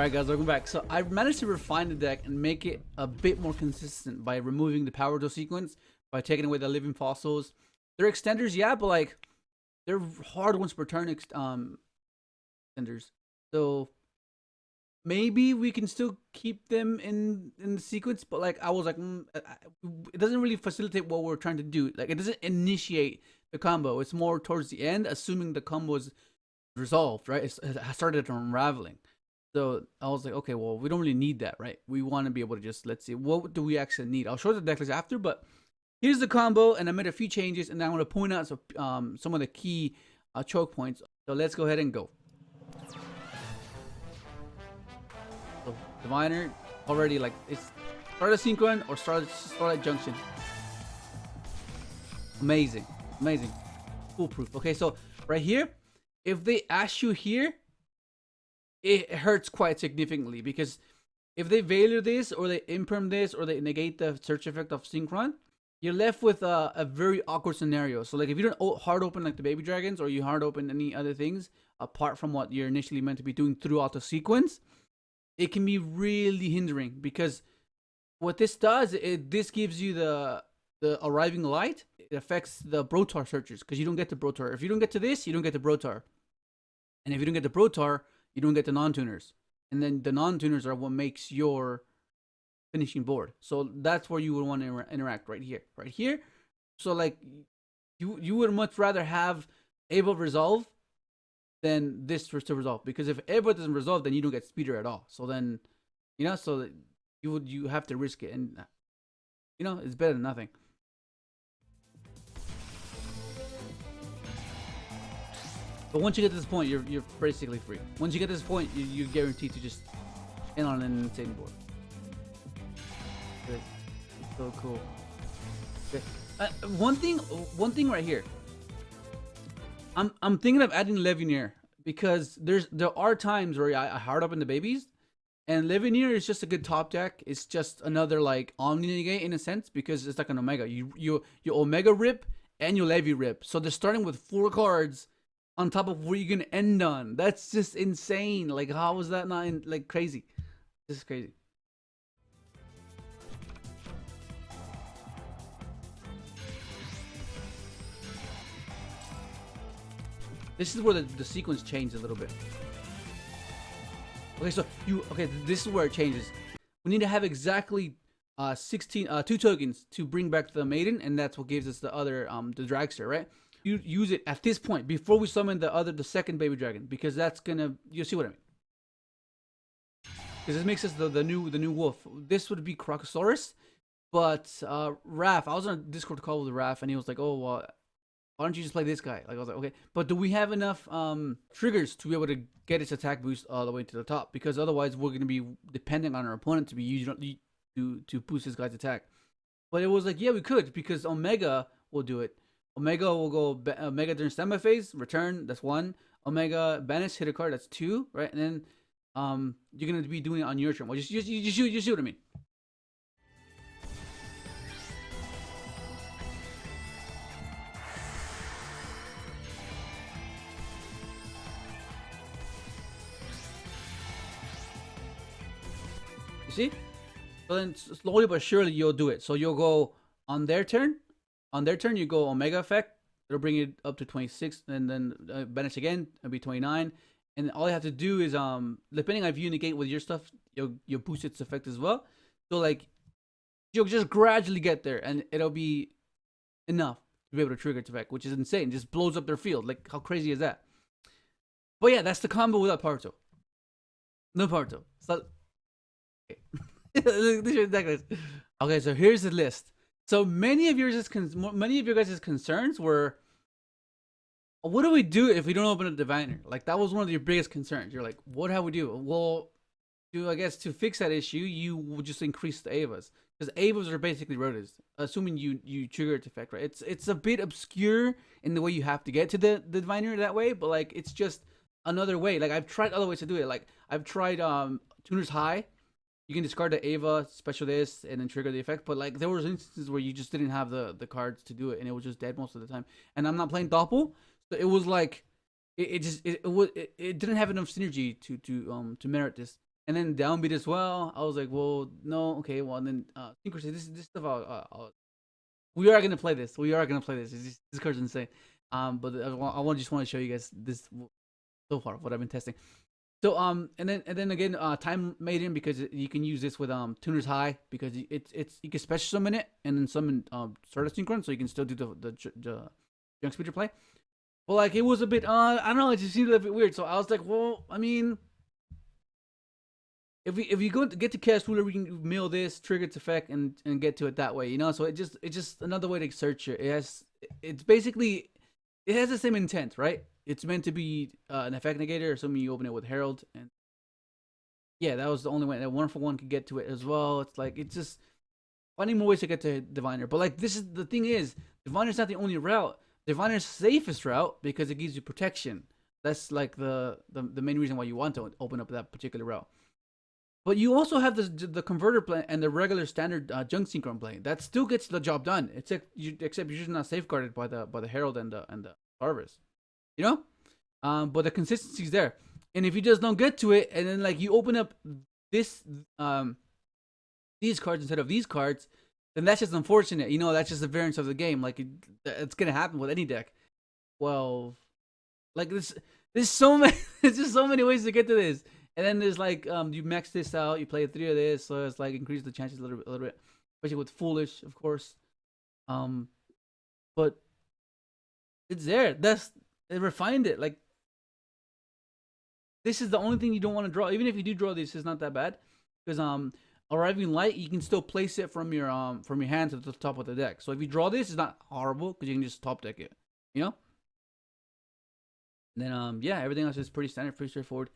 Alright guys, welcome back. So I managed to refine the deck and make it a bit more consistent by removing the power dose sequence, by taking away the living fossils. They're extenders, yeah, but like they're hard ones per turn extenders. So maybe we can still keep them in the sequence, but like I was like, it doesn't really facilitate what we're trying to do. Like it doesn't initiate the combo. It's more towards the end, assuming the combo is resolved, right? It started unraveling. So I was like, okay, well, we don't really need that, right? We want to be able to just, let's see, what do we actually need? I'll show the deck list after, but here's the combo, and I made a few changes, and I want to point out some of the key choke points. So let's go ahead and go. So Diviner, already like, it's Stardust Synchron or Starlight Junction. Amazing, amazing, foolproof. Okay, so right here, if they ash you here, it hurts quite significantly, because if they valor this or they imperm this or they negate the search effect of Synchron, you're left with a very awkward scenario. So like if you don't hard open like the baby dragons, or you hard open any other things apart from what you're initially meant to be doing throughout the sequence, it can be really hindering, because what this does, this gives you the arriving light. It affects the Brotaur searchers, because you don't get the Brotaur. If you don't get to this, you don't get the Brotaur. And if you don't get the Brotaur, you don't get the non-tuners. And then the non-tuners are what makes your finishing board. So that's where you would want to interact, right here. Right here. So like you would much rather have Ava resolve than this to resolve. Because if Ava doesn't resolve, then you don't get speeder at all. So then, you know, so you have to risk it. And, you know, it's better than nothing. But once you get to this point, you're basically free. Once you get to this point, you're guaranteed to just end on an insane board. Good. So cool. Okay. One thing right here. I'm thinking of adding Levineer, because there are times where I hard up in the babies, and Levineer is just a good top deck. It's just another like Omni negate in a sense, because it's like an Omega. You Omega rip and you Levi rip. So they're starting with 4 cards on top of where you're gonna end on. That's just insane. Like, how is that not like crazy? This is crazy. This is where the sequence changed a little bit. Okay, so this is where it changes. We need to have exactly 2 tokens to bring back the maiden, and that's what gives us the other the dragster, right? You use it at this point before we summon the second baby dragon, because that's gonna, you'll see what I mean. Because this makes us the new wolf. This would be Crocosaurus, but Raph. I was on a Discord call with Raph, and he was like, "Oh, well, why don't you just play this guy?" Like I was like, "Okay," but do we have enough triggers to be able to get its attack boost all the way to the top? Because otherwise, we're gonna be dependent on our opponent to be using to boost this guy's attack. But it was like, yeah, we could, because Omega will do it. Omega will go Omega during standby phase, return, that's 1. Omega banish, hit a card, that's 2, right? And then you're gonna be doing it on your turn. Well, you see what I mean. You see? So then slowly but surely you'll do it. So you'll go on their turn. On their turn, you go Omega effect. It'll bring it up to 26, and then banish again. It'll be 29. And all you have to do is, depending on if you negate with your stuff, you'll boost its effect as well. So like, you'll just gradually get there, and it'll be enough to be able to trigger its effect, which is insane. It just blows up their field. Like, how crazy is that? But yeah, that's the combo without Parto. No Parto. So, okay, so here's the list. So many of your guys' concerns were, what do we do if we don't open a diviner? Like, that was one of your biggest concerns. You're like, what have we do? Well, I guess to fix that issue, you would just increase the Avas, because Avas are basically rotas, assuming you trigger its effect, right? It's a bit obscure in the way you have to get to the diviner that way, but like, it's just another way. Like, I've tried other ways to do it. Like, I've tried Tuner's High. You can discard the Ava, special this, and then trigger the effect. But like, there was instances where you just didn't have the cards to do it, and it was just dead most of the time. And I'm not playing Doppel, so it was like, it didn't have enough synergy to merit this. and then downbeat as well. I was like, well, no, okay, well, and then Synchro said, this stuff, we are gonna play this. We are gonna play this. This card's insane. But just want to show you guys this so far what I've been testing. So and then again, time maiden, because you can use this with Tuner's High, because it's you can special summon it and then summon Stardust Synchron, so you can still do the junk speeder play. But like, it was a bit I don't know, it just seemed a bit weird. So I was like, well, I mean, if you go to get to Chaos Ruler, we can mill this, trigger its effect, and get to it that way, you know. So it's just another way to search it. It's basically, it has the same intent, right? It's meant to be an effect negator, assuming you open it with Herald, and yeah, that was the only way that 1-for-1 could get to it as well. It's like, it's just finding more ways to get to Diviner. But like, this is the thing is, Diviner's not the only route. Diviner's safest route because it gives you protection. That's like the main reason why you want to open up that particular route. But you also have the converter play and the regular standard junk synchron play that still gets the job done. Except you're just not safeguarded by the Herald and the Harvest, you know. But the consistency's there. And if you just don't get to it, and then like you open up this these cards instead of these cards, then that's just unfortunate. You know, that's just a variance of the game. Like it's gonna happen with any deck. Well, like there's so many there's just so many ways to get to this. And then there's like you max this out, you play 3 of this, so it's like increase the chances a little bit, especially with Foolish, of course. But it's there. They refined it. Like, this is the only thing you don't want to draw. Even if you do draw this, it's not that bad, because arriving light, you can still place it from your hand to the top of the deck. So if you draw this, it's not horrible because you can just top deck it, you know. And then yeah, everything else is pretty standard, pretty straightforward.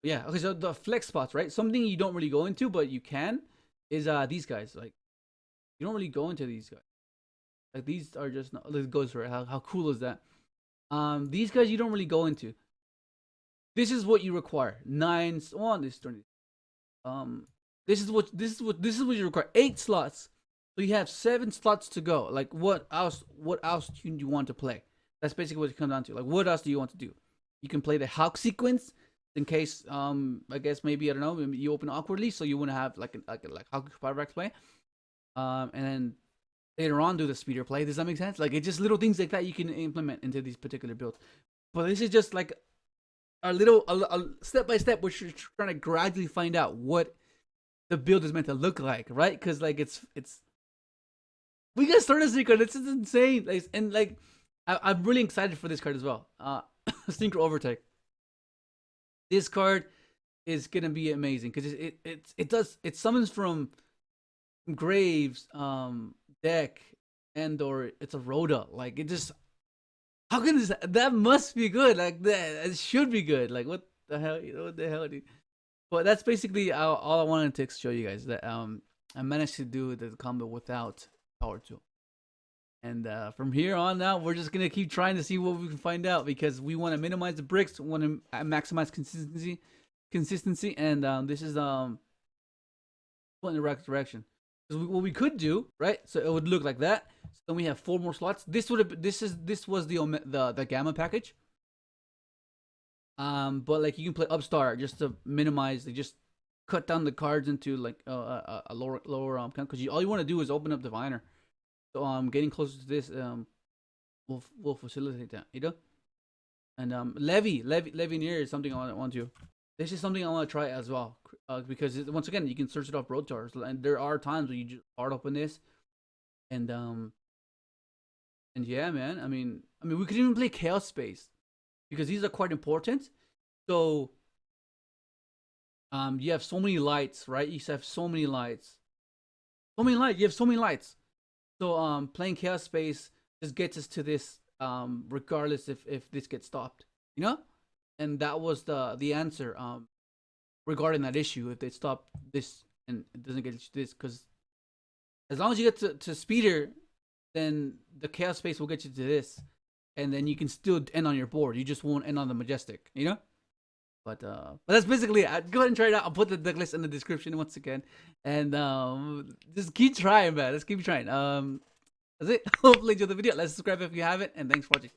Yeah, okay, so the flex spots, right? Something you don't really go into, but you can, is these guys. Like, you don't really go into these guys. Like, these are just not, let's go through it. How cool is that? These guys you don't really go into. This is what you require. 9 on this turn. This is what you require. 8 slots. So you have 7 slots to go. Like, what else do you want to play? That's basically what it comes down to. Like, what else do you want to do? You can play the Hawk sequence. In case, I guess maybe, I don't know, maybe you open awkwardly, so you wouldn't have like Hawk Pyrex play. And then later on do the speeder play. Does that make sense? Like, it's just little things like that you can implement into these particular builds. But this is just like a step by step, which you're trying to gradually find out what the build is meant to look like, right? Because like it's we got Stardust Synchron. This is insane. Like, and like I'm really excited for this card as well. Synchro Overtake. This card is gonna be amazing because it summons from Graves deck, and or it's a Rhoda. Like, it just, how can this, that must be good. Like, that it should be good. Like, what the hell, you know, what the hell, dude? But that's basically all I wanted to show you guys, that I managed to do the combo without Power Tool. And from here on out, we're just gonna keep trying to see what we can find out, because we want to minimize the bricks, we want to maximize consistency, and this is going in the right direction. Because what we could do, right? So it would look like that. So then we have 4 more slots. This was the Gamma package. But like, you can play Upstart just to minimize. They just cut down the cards into like a lower count, because all you want to do is open up Diviner. So getting closer to this will facilitate that, you know. And Levineer is something I want to. This is something I want to try as well, because once again, you can search it off Brotaur, and there are times where you just hard open this, and yeah, man. I mean, we could even play Chaos Space, because these are quite important. So you have so many lights, right? You have so many lights, You have so many lights. So playing Chaos Space just gets us to this, regardless if this gets stopped, you know. And that was the answer regarding that issue. If they stop this and it doesn't get you this, because as long as you get to speeder, then the Chaos Space will get you to this, and then you can still end on your board. You just won't end on the Majestic, you know. But that's basically it. Go ahead and try it out. I'll put the deck list in the description once again, and just keep trying, man. Let's keep trying. That's it. Hopefully enjoy the video. Let's subscribe if you haven't, and thanks for watching.